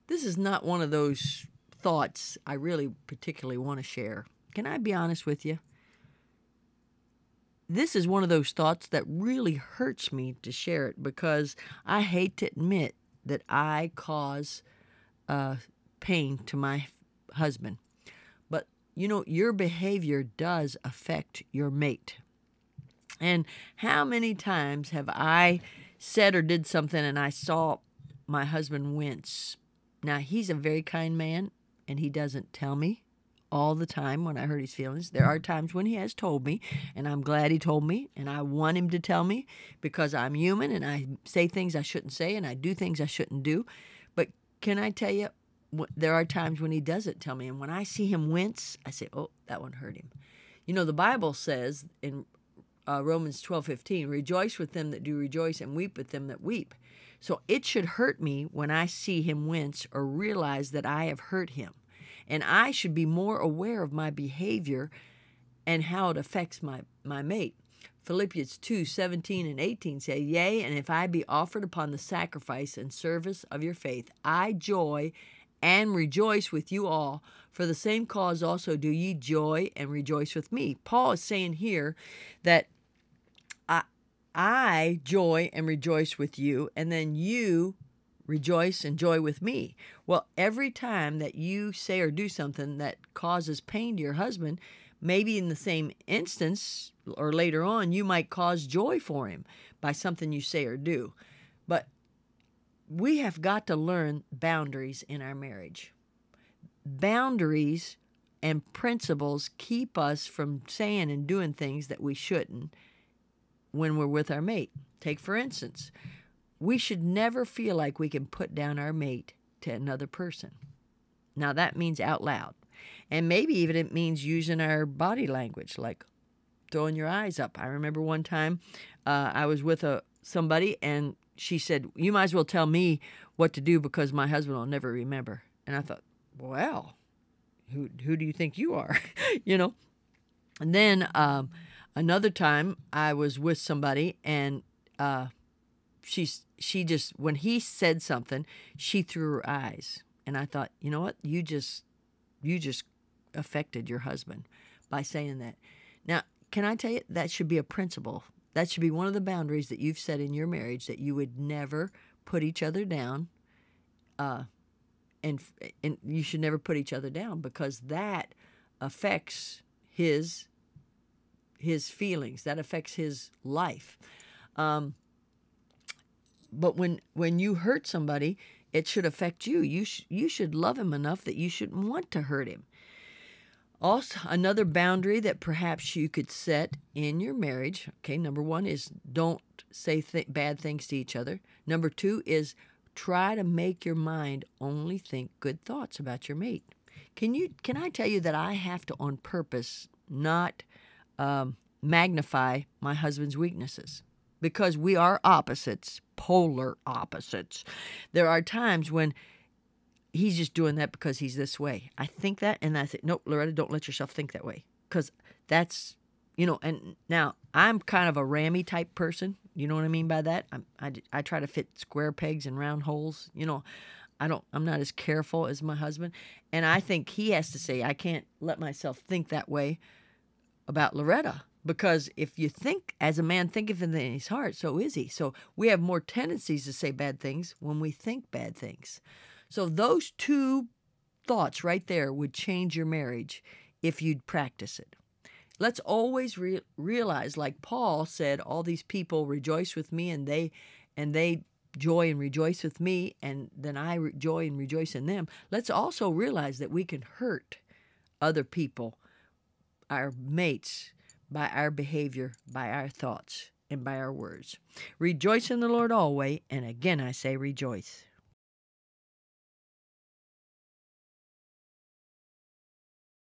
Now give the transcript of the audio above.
This is not one of those thoughts I really particularly want to share. Can I be honest with you? This is one of those thoughts that really hurts me to share it because I hate to admit that I cause uh, pain to my husband. But you know, your behavior does affect your mate. And how many times have I said or did something and I saw my husband wince? Now, he's a very kind man and he doesn't tell me all the time when I hurt his feelings. There are times when he has told me, and I'm glad he told me, and I want him to tell me because I'm human and I say things I shouldn't say and I do things I shouldn't do. But can I tell you, there are times when he doesn't tell me, and when I see him wince, I say, oh, that one hurt him. You know, the Bible says in Romans 12:15, rejoice with them that do rejoice and weep with them that weep. So it should hurt me when I see him wince or realize that I have hurt him. And I should be more aware of my behavior and how it affects my mate. Philippians 2:17 and 18 say, yea, and if I be offered upon the sacrifice and service of your faith, I joy and rejoice with you all. For the same cause also do ye joy and rejoice with me. Paul is saying here that I joy and rejoice with you, and then you rejoice and joy with me. Well, every time that you say or do something that causes pain to your husband, maybe in the same instance or later on, you might cause joy for him by something you say or do. But we have got to learn boundaries in our marriage. Boundaries and principles keep us from saying and doing things that we shouldn't when we're with our mate. Take, for instance, we should never feel like we can put down our mate to another person. Now, that means out loud. And maybe even it means using our body language, like throwing your eyes up. I remember one time I was with somebody, and she said, you might as well tell me what to do because my husband will never remember. And I thought, well, who do you think you are? you know? And then another time I was with somebody, and she just, when he said something, she threw her eyes. And I thought, you know what? You just affected your husband by saying that. Now, can I tell you, that should be a principle. That should be one of the boundaries that you've set in your marriage, that you would never put each other down. And you should never put each other down, because that affects his feelings. That affects his life. But when you hurt somebody, it should affect you. You should love him enough that you shouldn't want to hurt him. Also, another boundary that perhaps you could set in your marriage, okay, number one is don't say bad things to each other. Number two is try to make your mind only think good thoughts about your mate. Can I tell you that I have to, on purpose, not magnify my husband's weaknesses? Because we are opposites, polar opposites. There are times when he's just doing that because he's this way. I think that, and I say, nope, Loretta, don't let yourself think that way. Because that's, and now I'm kind of a rammy type person. You know what I mean by that? I try to fit square pegs in round holes. I'm not as careful as my husband. And I think he has to say, I can't let myself think that way about Loretta. Because if you think, as a man thinketh in his heart, so is he. So we have more tendencies to say bad things when we think bad things. So those two thoughts right there would change your marriage if you'd practice it. Let's always realize, like Paul said, all these people rejoice with me, and they joy and rejoice with me, and then I joy and rejoice in them. Let's also realize that we can hurt other people, our mates, by our behavior, by our thoughts, and by our words. Rejoice in the Lord always, and again I say rejoice.